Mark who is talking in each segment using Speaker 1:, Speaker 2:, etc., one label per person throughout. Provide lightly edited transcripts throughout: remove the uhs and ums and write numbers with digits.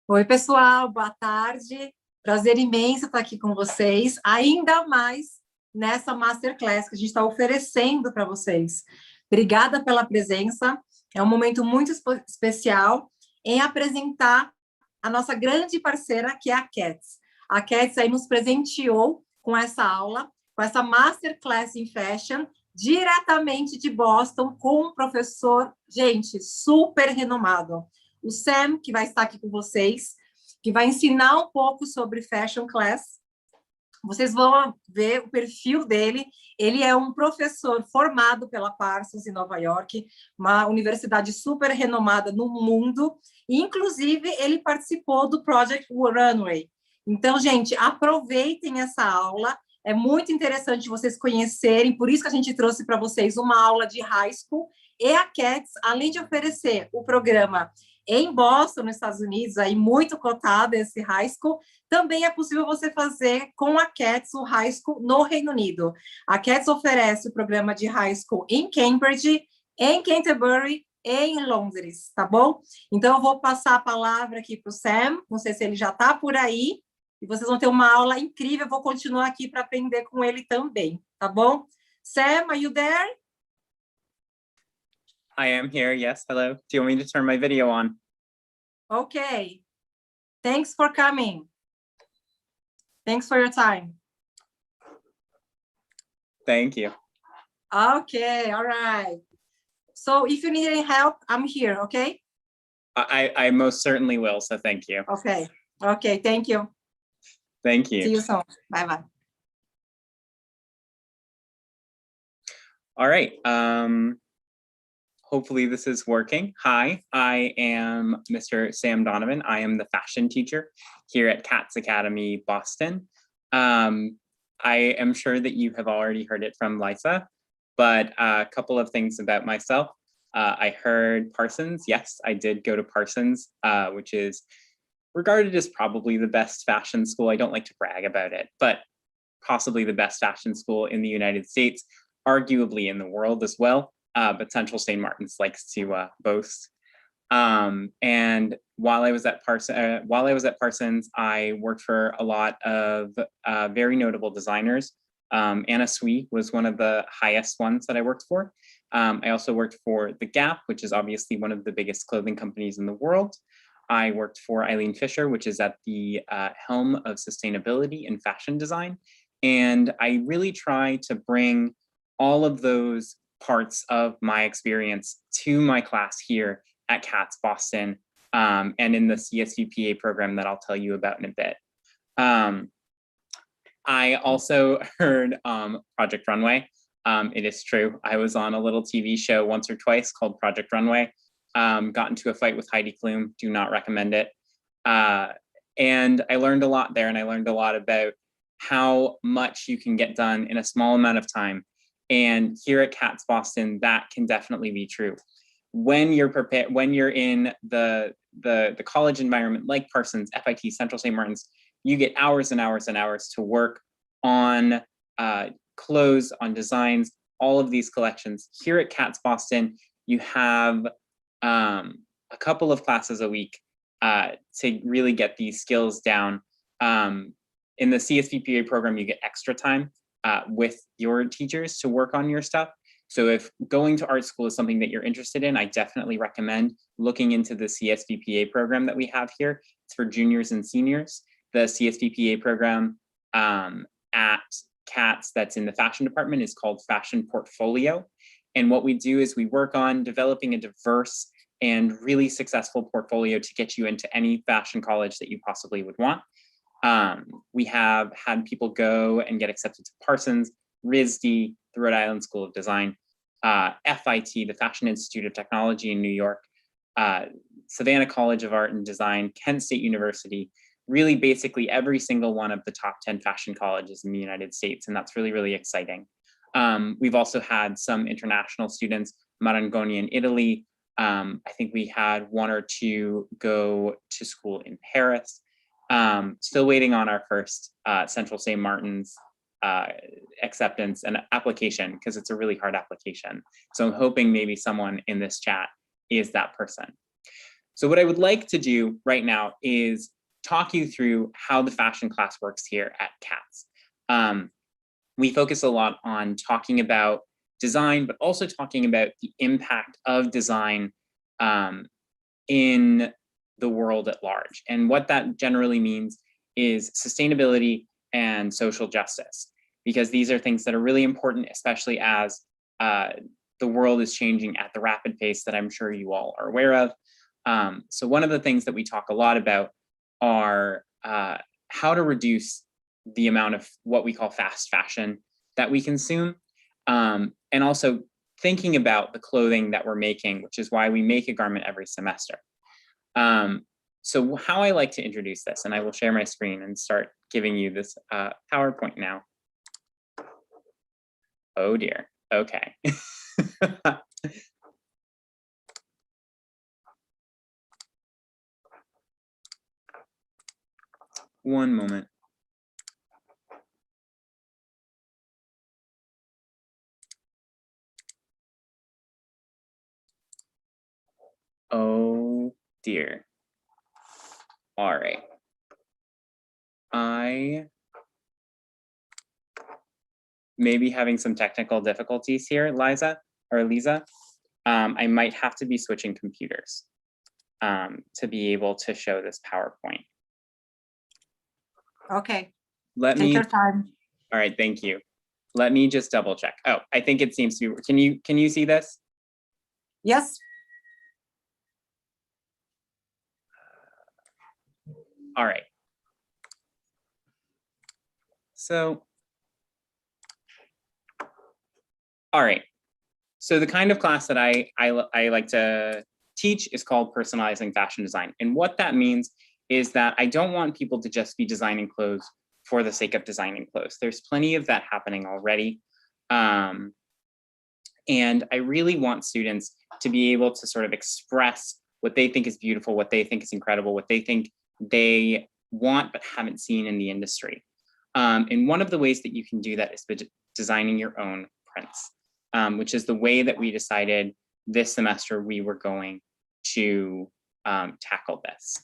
Speaker 1: Oi, pessoal, boa tarde. Prazer imenso estar aqui com vocês, ainda mais nessa Masterclass que a gente está oferecendo para vocês. Obrigada pela presença. É um momento muito especial em apresentar a nossa grande parceira, que é a Cats. A Cats aí nos presenteou com essa aula, com essa Masterclass em Fashion, diretamente de Boston, com um professor, gente, super renomado. O Sam, que vai estar aqui com vocês, que vai ensinar um pouco sobre Fashion Class. Vocês vão ver o perfil dele. Ele é um professor formado pela Parsons, em Nova York, uma universidade super renomada no mundo. E, inclusive, ele participou do Project Runway. Então, gente, aproveitem essa aula. É muito interessante vocês conhecerem. Por isso que a gente trouxe para vocês uma aula de high school. E a Cats, além de oferecer o programa em Boston, nos Estados Unidos, aí muito cotado esse high school, também é possível você fazer com a Cats o high school no Reino Unido. A Cats oferece o programa de high school em Cambridge, em Canterbury e em Londres, tá bom? Então, eu vou passar a palavra aqui para o Sam, não sei se ele já está por aí, e vocês vão ter uma aula incrível, eu vou continuar aqui para aprender com ele também, tá bom? Sam, are you there?
Speaker 2: I am here, yes, hello. Do you want me to turn my video on?
Speaker 1: Okay. Thanks for coming. Thanks for your time.
Speaker 2: Thank you.
Speaker 1: Okay, all right. So if you need any help, I'm here, okay?
Speaker 2: I most certainly will, so thank you.
Speaker 1: Okay, okay, thank you.
Speaker 2: Thank you.
Speaker 1: See you soon. Bye-bye.
Speaker 2: All right, hopefully this is working. Hi, I am Mr. Sam Donovan. I am the fashion teacher here at Cats Academy, Boston. I am sure that you have already heard it from Liza, but a couple of things about myself. I heard Parsons. Yes, I did go to Parsons, which is regarded as probably the best fashion school. I don't like to brag about it, but possibly the best fashion school in the United States, arguably in the world as well. But Central St. Martin's likes to boast. And while I was at Parsons, I worked for a lot of very notable designers. Anna Sui was one of the highest ones that I worked for. I also worked for The Gap, which is obviously one of the biggest clothing companies in the world. I worked for Eileen Fisher, which is at the helm of sustainability and fashion design. And I really try to bring all of those parts of my experience to my class here at Cats Boston and in the CSVPA program that I'll tell you about in a bit. I also heard Project Runway. It is true. I was on a little TV show once or twice called Project Runway. Got into a fight with Heidi Klum. Do not recommend it. And I learned a lot there, and I learned a lot about how much you can get done in a small amount of time. And here at Cats Boston, that can definitely be true. When you're prepared, when you're in the college environment like Parsons, FIT, Central St. Martin's, you get hours and hours and hours to work on clothes, on designs, all of these collections. Here at Cats Boston, you have a couple of classes a week to really get these skills down. In the CSVPA program, you get extra time with your teachers to work on your stuff. So if going to art school is something that you're interested in, I definitely recommend looking into the CSVPA program that we have here. It's for juniors and seniors. The CSVPA program at Cats that's in the fashion department is called Fashion Portfolio. And what we do is we work on developing a diverse and really successful portfolio to get you into any fashion college that you possibly would want. We have had people go and get accepted to Parsons, RISD, the Rhode Island School of Design, FIT, the Fashion Institute of Technology in New York, Savannah College of Art and Design, Kent State University, really basically every single one of the top 10 fashion colleges in the United States. And that's really, really exciting. We've also had some international students, Marangoni in Italy. I think we had one or two go to school in Paris. Still waiting on our first Central St. Martin's acceptance and application, because it's a really hard application. So I'm hoping maybe someone in this chat is that person. So what I would like to do right now is talk you through how the fashion class works here at CATS. We focus a lot on talking about design, but also talking about the impact of design in the world at large. And what that generally means is sustainability and social justice, because these are things that are really important, especially as the world is changing at the rapid pace that I'm sure you all are aware of. So one of the things that we talk a lot about are how to reduce the amount of what we call fast fashion that we consume, and also thinking about the clothing that we're making, which is why we make a garment every semester. So how I like to introduce this, and I will share my screen and start giving you this PowerPoint now. Oh dear, okay. One moment. Oh dear. All right. I may be having some technical difficulties here, Liza or Lisa. I might have to be switching computers to be able to show this PowerPoint.
Speaker 1: Okay.
Speaker 2: Take
Speaker 1: your time.
Speaker 2: All right, thank you. Let me just double check. Oh, I think it seems to be, can you see this?
Speaker 1: Yes.
Speaker 2: All right. So, all right. So the kind of class that I like to teach is called Personalizing Fashion Design. And what that means is that I don't want people to just be designing clothes for the sake of designing clothes. There's plenty of that happening already. And I really want students to be able to sort of express what they think is beautiful, what they think is incredible, what they think they want but haven't seen in the industry. And one of the ways that you can do that is by designing your own prints, which is the way that we decided this semester we were going to tackle this.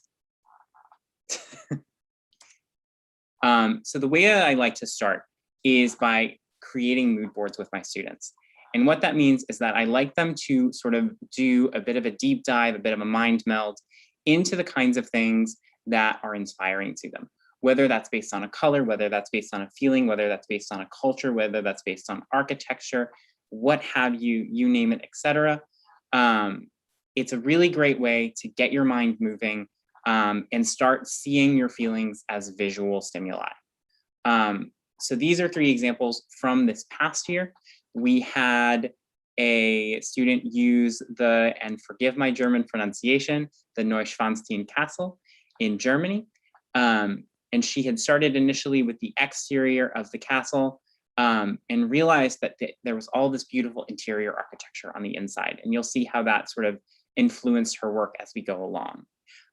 Speaker 2: So the way that I like to start is by creating mood boards with my students. And what that means is that I like them to sort of do a bit of a deep dive, a bit of a mind meld into the kinds of things that are inspiring to them, whether that's based on a color, whether that's based on a feeling, whether that's based on a culture, whether that's based on architecture, what have you, you name it, etc. It's a really great way to get your mind moving and start seeing your feelings as visual stimuli. So these are 3 examples from this past year. We had a student use the, and forgive my German pronunciation, the Neuschwanstein Castle in Germany. And she had started initially with the exterior of the castle and realized that there was all this beautiful interior architecture on the inside. And you'll see how that sort of influenced her work as we go along.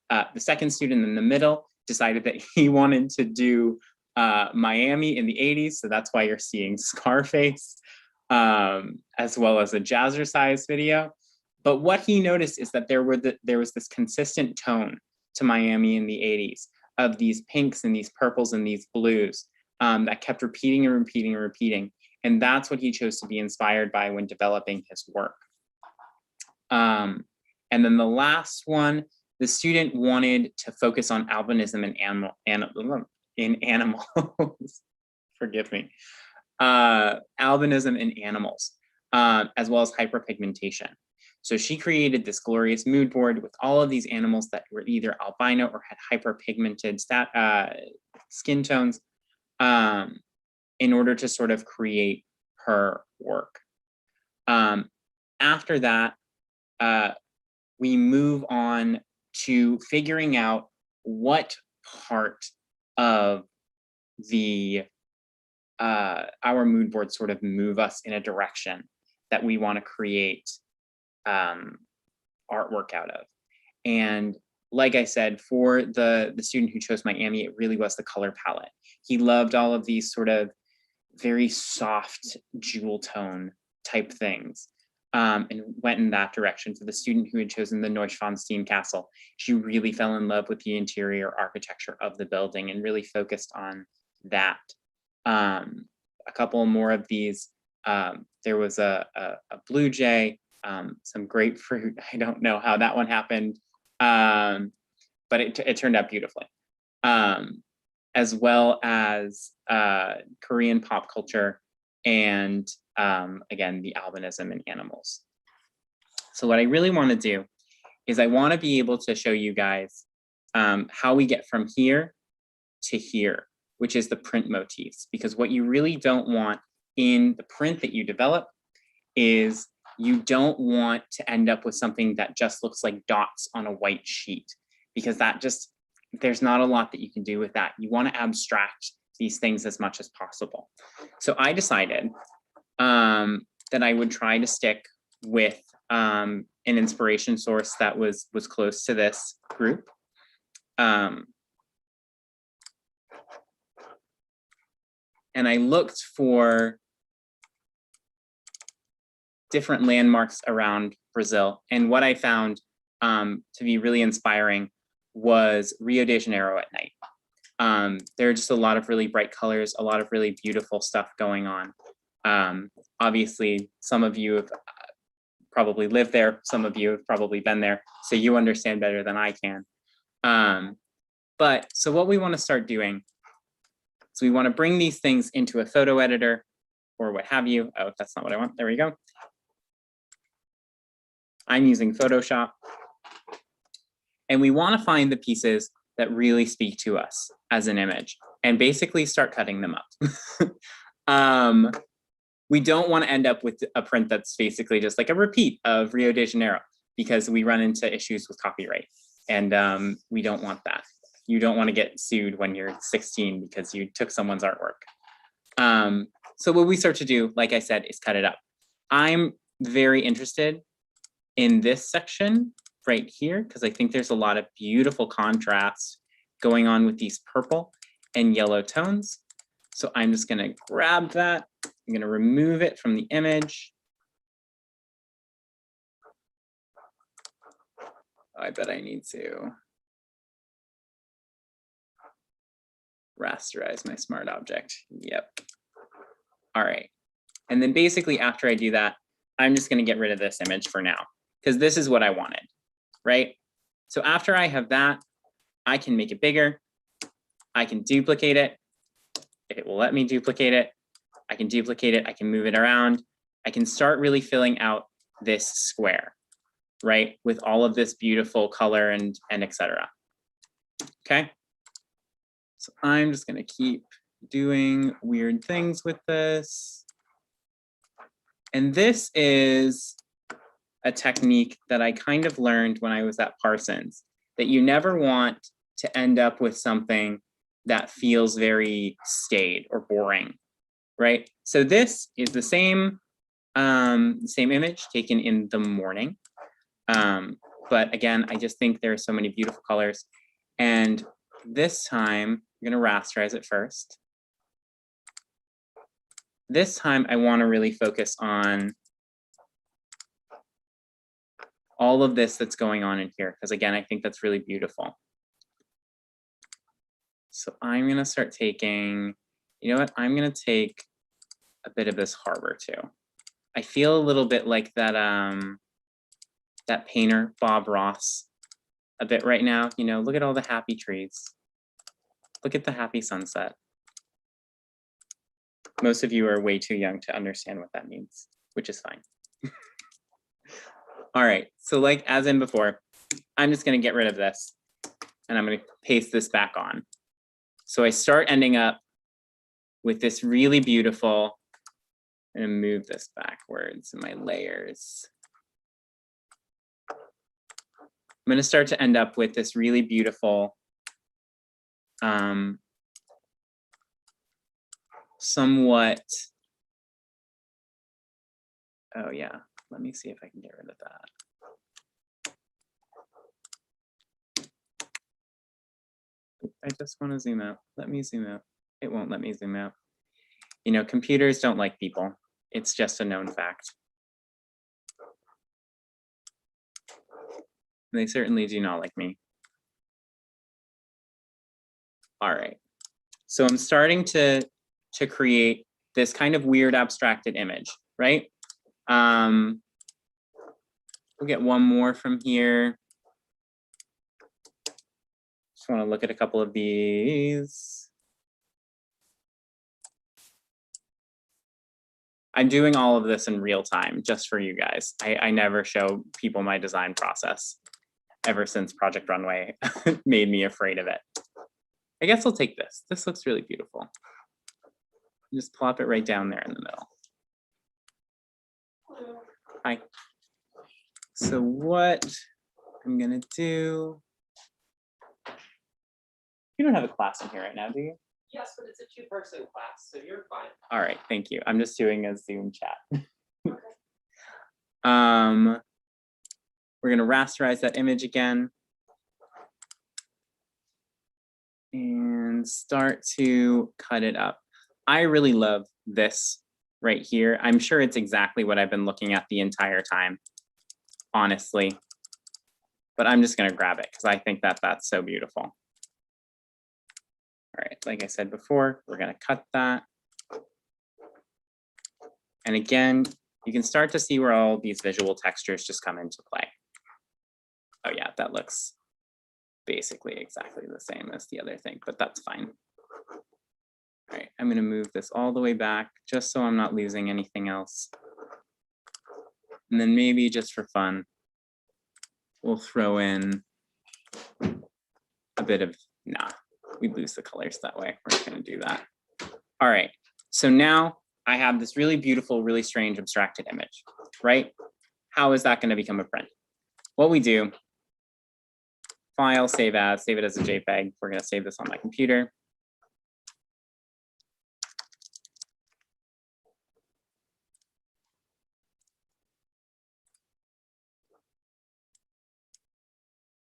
Speaker 2: The second student in the middle decided that he wanted to do Miami in the 80s. So that's why you're seeing Scarface, as well as a Jazzercise video. But what he noticed is that there was this consistent tone to Miami in the 80s of these pinks and these purples and these blues that kept repeating and repeating and repeating. And that's what he chose to be inspired by when developing his work. And then the last one, the student wanted to focus on albinism in animals. Forgive me. Albinism in animals, as well as hyperpigmentation. So she created this glorious mood board with all of these animals that were either albino or had hyperpigmented skin tones in order to sort of create her work. After that, we move on to figuring out what part of the our mood board sort of move us in a direction that we want to create artwork out of. And like I said, for the student who chose Miami, it really was the color palette. He loved all of these sort of very soft jewel tone type things. and went in that direction. For the student who had chosen the Neuschwanstein Castle, she really fell in love with the interior architecture of the building and really focused on that. A couple more of these, there was a blue jay, some grapefruit. I don't know how that one happened, but it turned out beautifully. As well as Korean pop culture and again, the albinism in animals. So what I really want to do is I want to be able to show you guys how we get from here to here, which is the print motifs, because what you really don't want in the print that you develop is you don't want to end up with something that just looks like dots on a white sheet, because that just, there's not a lot that you can do with that. You want to abstract these things as much as possible. So I decided that I would try to stick with an inspiration source that was close to this group. And I looked for different landmarks around Brazil. And what I found to be really inspiring was Rio de Janeiro at night. There are just a lot of really bright colors, a lot of really beautiful stuff going on. Obviously, some of you have probably lived there, some of you have probably been there, so you understand better than I can. But so what we want to start doing is we want to bring these things into a photo editor or what have you. Oh, that's not what I want. There we go. I'm using Photoshop. And we want to find the pieces that really speak to us as an image and basically start cutting them up. We don't want to end up with a print that's basically just like a repeat of Rio de Janeiro, because we run into issues with copyright, and we don't want that. You don't want to get sued when you're 16 because you took someone's artwork. So what we start to do, like I said, is cut it up. I'm very interested in this section right here, because I think there's a lot of beautiful contrast going on with these purple and yellow tones. So I'm just going to grab that. I'm going to remove it from the image. I bet I need to rasterize my smart object. Yep. All right. And then basically after I do that, I'm just going to get rid of this image for now, because this is what I wanted, right? So after I have that, I can make it bigger. I can duplicate it. If it will let me duplicate it, I can duplicate it. I can move it around. I can start really filling out this square, right? With all of this beautiful color and etc. Okay. So I'm just going to keep doing weird things with this. And this is a technique that I kind of learned when I was at Parsons, that you never want to end up with something that feels very staid or boring, right? So this is the same image taken in the morning. But again, I just think there are so many beautiful colors. And this time, I'm going to rasterize it first. This time, I want to really focus on all of this that's going on in here, because again, I think that's really beautiful. So I'm going to start taking, you know what? I'm going to take a bit of this harbor too. I feel a little bit like that, that painter, Bob Ross, a bit right now. You know, look at all the happy trees. Look at the happy sunset. Most of you are way too young to understand what that means, which is fine. All right, so like as in before, I'm just going to get rid of this and I'm going to paste this back on. So I start ending up with this really beautiful, I'm going to move this backwards in my layers. I'm going to start to end up with this really beautiful, somewhat, oh yeah, let me see if I can get rid of that. I just want to zoom out. Let me zoom out. It won't let me zoom out. You know, computers don't like people. It's just a known fact. They certainly do not like me. All right, so I'm starting to create this kind of weird abstracted image, right? We'll get one more from here. Just want to look at a couple of these. I'm doing all of this in real time just for you guys. I never show people my design process ever since Project Runway made me afraid of it. I guess I'll take this. This looks really beautiful. Just plop it right down there in the middle. Hi. So what I'm gonna do, you don't have a class in here right now, do you?
Speaker 3: Yes, but it's a two-person class, so you're fine.
Speaker 2: All right, thank you. I'm just doing a Zoom chat. We're gonna rasterize that image again. And start to cut it up. I really love this right here. I'm sure it's exactly what I've been looking at the entire time, honestly. But I'm just gonna grab it because I think that that's so beautiful. All right, like I said before, we're gonna cut that. And again, you can start to see where all these visual textures just come into play. Oh yeah, that looks basically exactly the same as the other thing, but that's fine. All right, I'm gonna move this all the way back just so I'm not losing anything else. And then maybe just for fun, we'll throw in a bit of, nah, we lose the colors that way. We're not gonna do that. All right, so now I have this really beautiful, really strange abstracted image, right? How is that gonna become a print? What we do, file, save it as a JPEG. We're gonna save this on my computer.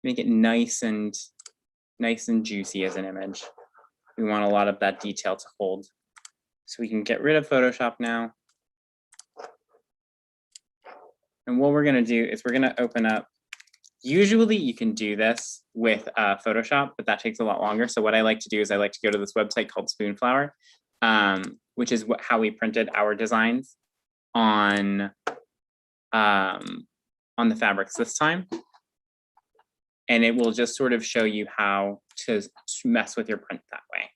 Speaker 2: Make it nice and juicy as an image. We want a lot of that detail to hold. So we can get rid of Photoshop now. And what we're gonna do is we're gonna open up, usually you can do this with Photoshop, but that takes a lot longer. So what I like to do is I like to go to this website called Spoonflower, which is how we printed our designs on the fabrics this time. And it will just sort of show you how to mess with your print that way.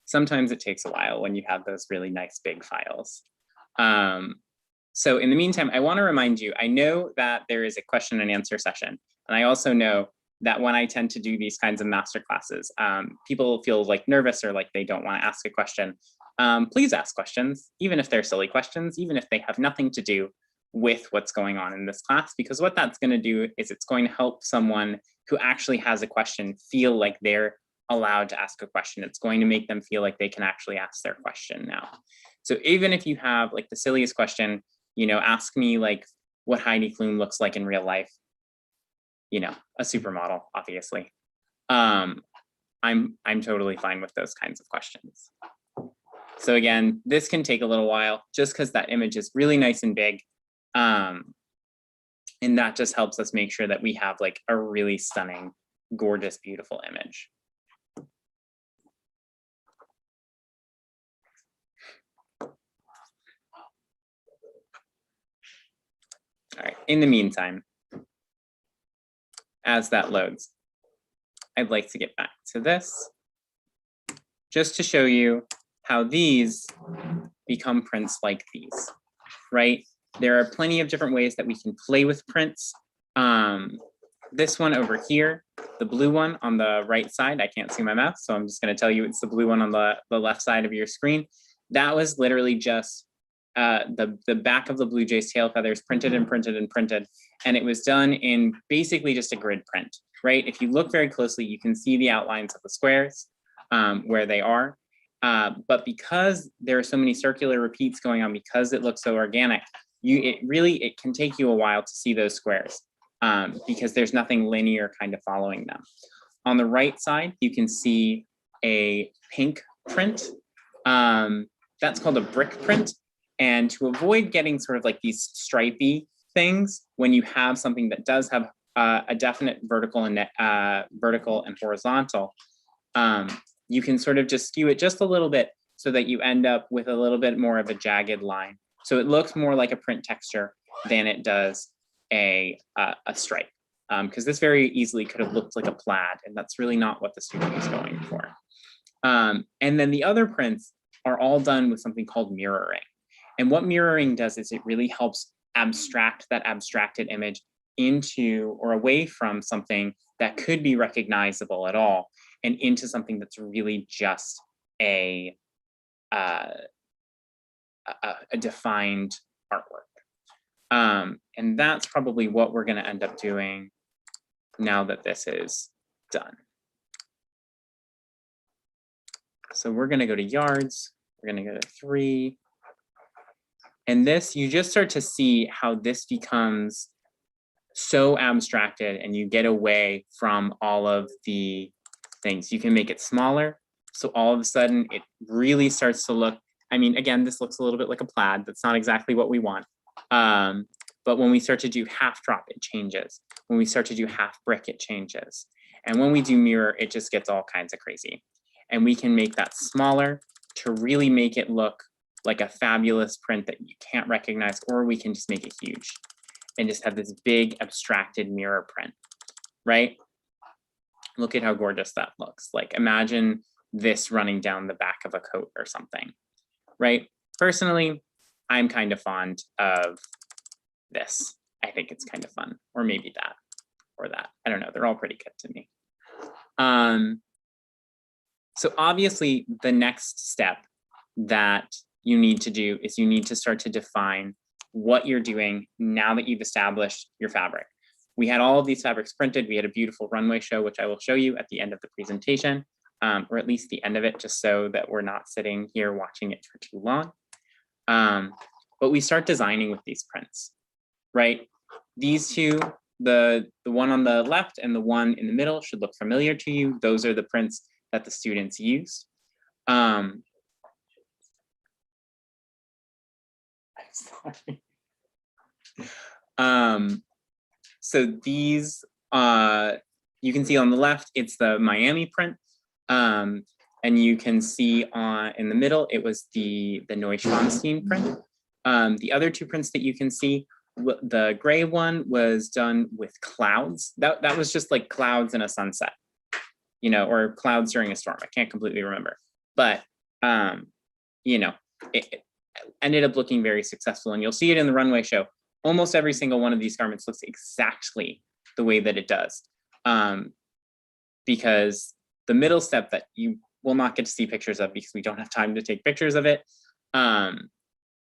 Speaker 2: Sometimes it takes a while when you have those really nice big files. So in the meantime, I want to remind you, I know that there is a question and answer session. And I also know that when I tend to do these kinds of master classes, people feel like nervous or like they don't want to ask a question. Please ask questions, even if they're silly questions, even if they have nothing to do with what's going on in this class, because what that's going to do is it's going to help someone who actually has a question feel like they're allowed to ask a question. It's going to make them feel like they can actually ask their question now. So even if you have like the silliest question, you know, ask me like what Heidi Klum looks like in real life, you know, a supermodel, obviously. I'm totally fine with those kinds of questions. So again, this can take a little while just because that image is really nice and big. And that just helps us make sure that we have like a really stunning, gorgeous, beautiful image. All right, in the meantime, as that loads, I'd like to get back to this just to show you how these become prints like these, right? There are plenty of different ways that we can play with prints. This one over here, the blue one on the right side, I can't see my mouse, so I'm just gonna tell you it's the blue one on the left side of your screen. That was literally just the back of the Blue Jay's tail feathers printed and printed and printed. And it was done in basically just a grid print, right? If you look very closely, you can see the outlines of the squares where they are. But because there are so many circular repeats going on, because it looks so organic, it can take you a while to see those squares because there's nothing linear kind of following them. On the right side, you can see a pink print. That's called a brick print. And to avoid getting sort of like these stripy things, when you have something that does have a definite vertical and horizontal, you can sort of just skew it just a little bit so that you end up with a little bit more of a jagged line. So it looks more like a print texture than it does a stripe. Because this very easily could have looked like a plaid, and that's really not what the student was going for. And then the other prints are all done with something called mirroring. And what mirroring does is it really helps abstract that abstracted image into or away from something that could be recognizable at all and into something that's really just a defined artwork. And that's probably what we're going to end up doing now that this is done. So we're going to go to yards. We're going to go to 3. And this, you just start to see how this becomes so abstracted and you get away from all of the things. You can make it smaller. So all of a sudden it really starts to look, I mean, again, this looks a little bit like a plaid. That's not exactly what we want. But when we start to do half drop, it changes. When we start to do half brick, it changes. And when we do mirror, it just gets all kinds of crazy. And we can make that smaller to really make it look like a fabulous print that you can't recognize, or we can just make it huge and just have this big abstracted mirror print, right? Look at how gorgeous that looks. Like imagine this running down the back of a coat or something, right? Personally, I'm kind of fond of this. I think it's kind of fun, or maybe that, or that. I don't know, they're all pretty good to me. So obviously the next step that you need to do is you need to start to define what you're doing now that you've established your fabric. We had all of these fabrics printed. We had a beautiful runway show, which I will show you at the end of the presentation, or at least the end of it, just so that we're not sitting here watching it for too long. But we start designing with these prints, right? These two, the one on the left and the one in the middle should look familiar to you. Those are the prints that the students use. So these, you can see on the left, it's the Miami print. And you can see in the middle, it was the Neuschwanstein print. The other two prints that you can see, the gray one was done with clouds. That was just like clouds in a sunset, you know, or clouds during a storm. I can't completely remember, but you know, it ended up looking very successful, and you'll see it in the runway show. Almost every single one of these garments looks exactly the way that it does, because the middle step that you will not get to see pictures of because we don't have time to take pictures of it,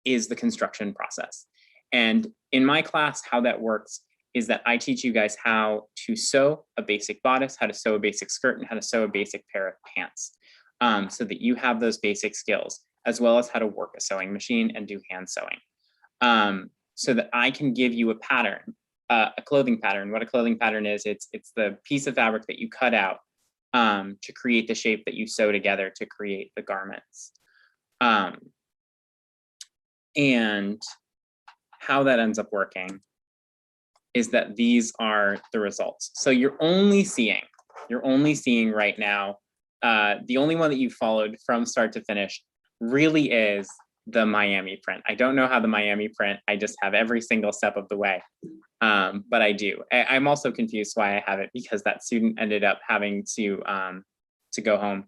Speaker 2: is the construction process. And in my class, how that works is that I teach you guys how to sew a basic bodice, how to sew a basic skirt, and how to sew a basic pair of pants, so that you have those basic skills, as well as how to work a sewing machine and do hand sewing, so that I can give you a pattern, a clothing pattern. What a clothing pattern is, it's the piece of fabric that you cut out to create the shape that you sew together to create the garments. And how that ends up working is that these are the results. So you're only seeing right now, the only one that you followed from start to finish really is the Miami print. I don't know how the Miami print, I just have every single step of the way, but I do. I'm also confused why I have it, because that student ended up having to go home,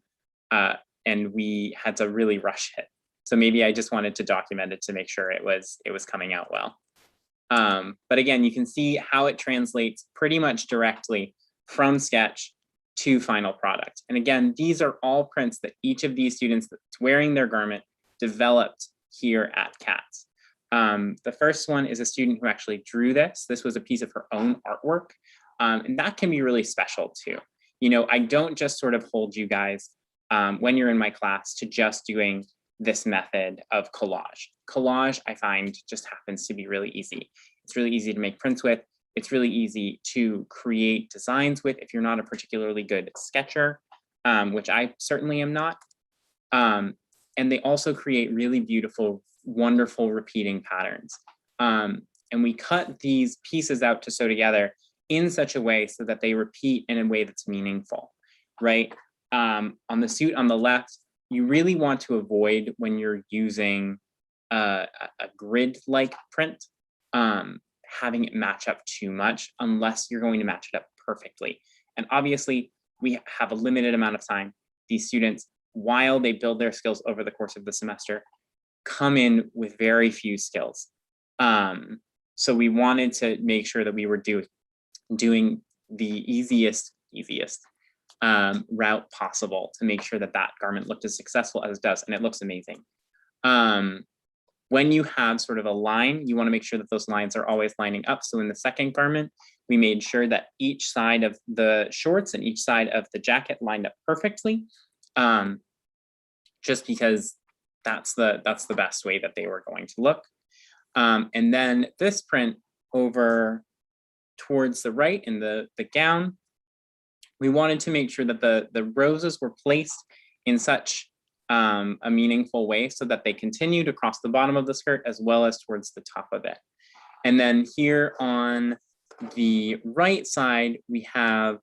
Speaker 2: and we had to really rush it. So maybe I just wanted to document it to make sure it was coming out well. But again, you can see how it translates pretty much directly from sketch to final product. And again, these are all prints that each of these students that's wearing their garment developed here at CATS. The first one is a student who actually drew this. This was a piece of her own artwork. And that can be really special too. You know, I don't just sort of hold you guys when you're in my class to just doing this method of collage. Collage, I find, just happens to be really easy. It's really easy to make prints with. It's really easy to create designs with if you're not a particularly good sketcher, which I certainly am not. And they also create really beautiful wonderful repeating patterns. And we cut these pieces out to sew together in such a way so that they repeat in a way that's meaningful, right? On the suit on the left, you really want to avoid, when you're using a grid-like print, having it match up too much, unless you're going to match it up perfectly. And obviously, we have a limited amount of time. These students, while they build their skills over the course of the semester, come in with very few skills. So we wanted to make sure that we were doing the easiest route possible to make sure that that garment looked as successful as it does, and it looks amazing. When you have sort of a line, you want to make sure that those lines are always lining up. So in the second garment, we made sure that each side of the shorts and each side of the jacket lined up perfectly, just because that's the best way that they were going to look. And then this print over towards the right in the gown, we wanted to make sure that the roses were placed in such a meaningful way so that they continued across the bottom of the skirt as well as towards the top of it. And then here on the right side, we have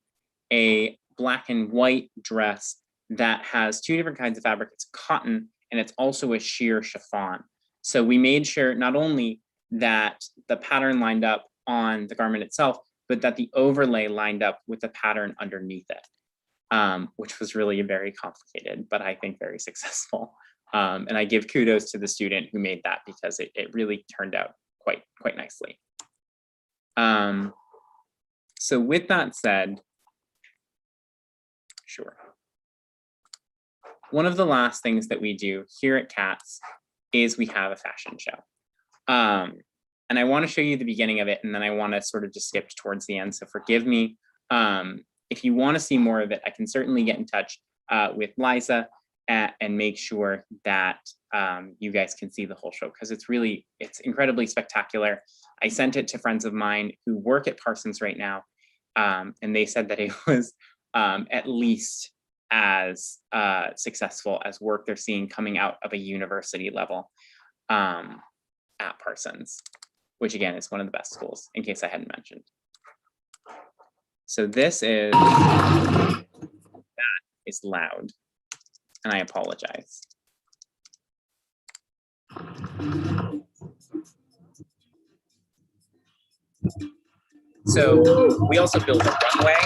Speaker 2: a black and white dress that has two different kinds of fabric. It's cotton and it's also a sheer chiffon. So we made sure not only that the pattern lined up on the garment itself, but that the overlay lined up with the pattern underneath it, which was really very complicated, but I think very successful. And I give kudos to the student who made that because it really turned out quite nicely. So with that said, sure. One of the last things that we do here at CATS is we have a fashion show. And I want to show you the beginning of it, and then I want to sort of just skip towards the end, so forgive me. If you want to see more of it, I can certainly get in touch with Liza and make sure that you guys can see the whole show, because it's incredibly spectacular. I sent it to friends of mine who work at Parsons right now, and they said that it was at least as successful as work they're seeing coming out of a university level at Parsons, which again is one of the best schools, in case I hadn't mentioned. So this is, that is loud, and I apologize. So we also built a runway.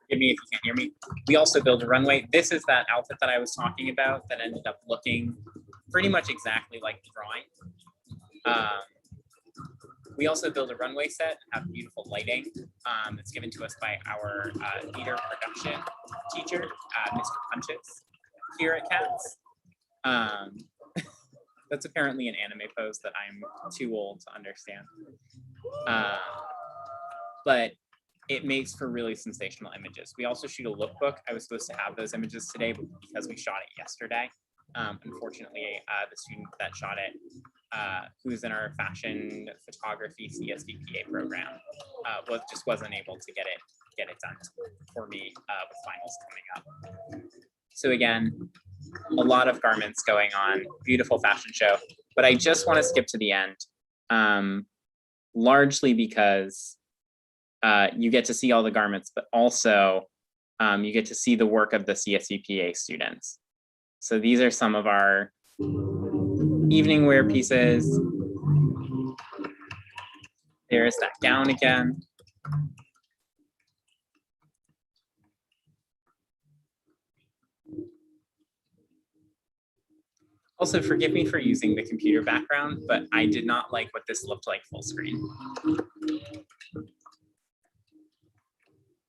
Speaker 2: Forgive me if you can't hear me. We also built a runway. This is that outfit that I was talking about that ended up looking pretty much exactly like the drawing. We also build a runway set and have beautiful lighting that's given to us by our theater production teacher, Mr. Punches, here at CATS. That's apparently an anime pose that I'm too old to understand. But it makes for really sensational images. We also shoot a lookbook. I was supposed to have those images today, but because we shot it yesterday, unfortunately, the student that shot it, who's in our fashion photography CSVPA program, just wasn't able to get it done for me with finals coming up. So again, a lot of garments going on, beautiful fashion show, but I just want to skip to the end, largely because you get to see all the garments, but also you get to see the work of the CSVPA students. So these are some of our evening wear pieces. There's that gown again. Also, forgive me for using the computer background, but I did not like what this looked like full screen.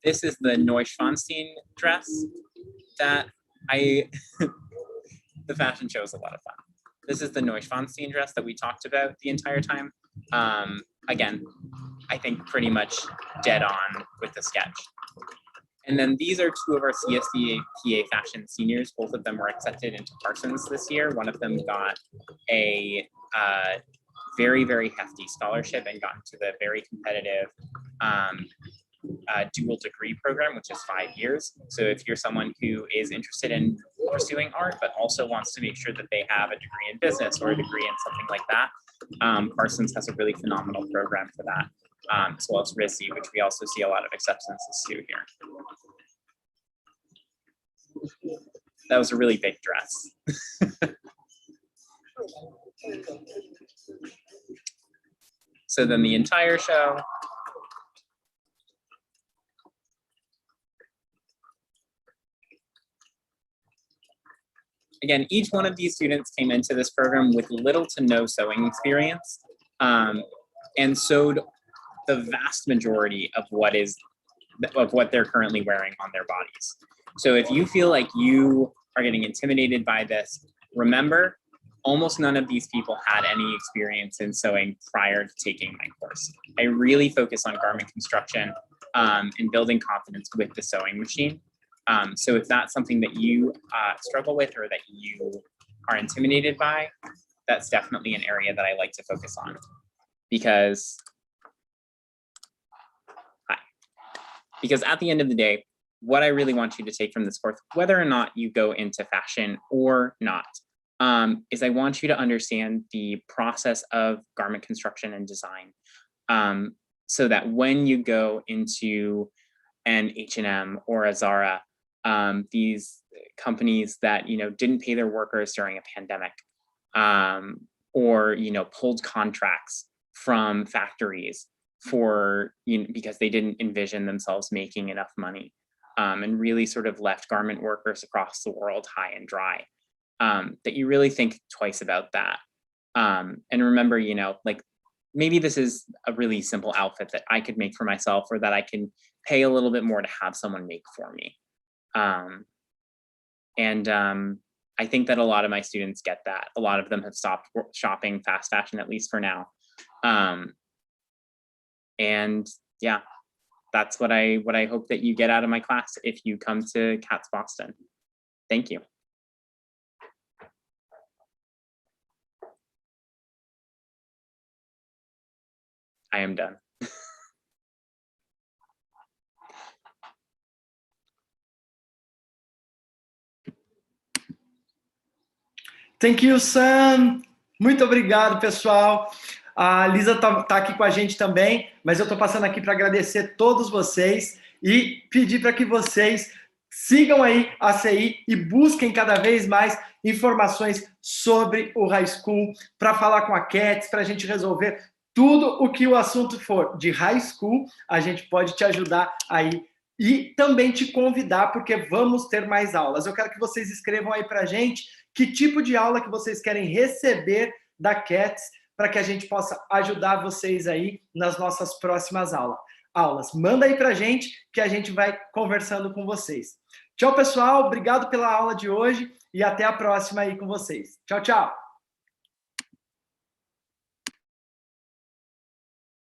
Speaker 2: This is the Neuschwanstein dress that the fashion show is a lot of fun. This is the Neuschwanstein dress that we talked about the entire time. Again, I think pretty much dead on with the sketch. And then these are two of our CSVPA fashion seniors. Both of them were accepted into Parsons this year. One of them got a very, very hefty scholarship and got into the very competitive dual degree program, which is 5 years. So if you're someone who is interested in pursuing art, but also wants to make sure that they have a degree in business or a degree in something like that. Parsons has a really phenomenal program for that, as well as RISD, which we also see a lot of acceptances to here. That was a really big dress. So then the entire show. Again, each one of these students came into this program with little to no sewing experience, and sewed the vast majority of what they're currently wearing on their bodies. So if you feel like you are getting intimidated by this, remember, almost none of these people had any experience in sewing prior to taking my course. I really focus on garment construction and building confidence with the sewing machine. So if that's something that you struggle with or that you are intimidated by, that's definitely an area that I like to focus on. Because at the end of the day, what I really want you to take from this course, whether or not you go into fashion or not, is I want you to understand the process of garment construction and design, so that when you go into an H&M or a Zara, these companies that didn't pay their workers during a pandemic, or pulled contracts from factories for because they didn't envision themselves making enough money, and really sort of left garment workers across the world high and dry, that you really think twice about that. And remember, like maybe this is a really simple outfit that I could make for myself, or that I can pay a little bit more to have someone make for me. I think that a lot of my students get that. A lot of them have stopped shopping fast fashion, at least for now. And yeah, that's what I hope that you get out of my class if you come to CATS Boston. Thank you. I am done.
Speaker 4: Thank you, Sam. Muito obrigado, pessoal. A Lisa tá aqui com a gente também, mas eu estou passando aqui para agradecer todos vocês e pedir para que vocês sigam aí a CI e busquem cada vez mais informações sobre o High School, para falar com a CATS, para a gente resolver tudo o que o assunto for de High School. A gente pode te ajudar aí e também te convidar, porque vamos ter mais aulas. Eu quero que vocês escrevam aí para a gente que tipo de aula que vocês querem receber da CATS, para que a gente possa ajudar vocês aí nas nossas próximas aulas. Manda aí para a gente, que a gente vai conversando com vocês. Tchau, pessoal. Obrigado pela aula de hoje e até a próxima aí com vocês. Tchau, tchau.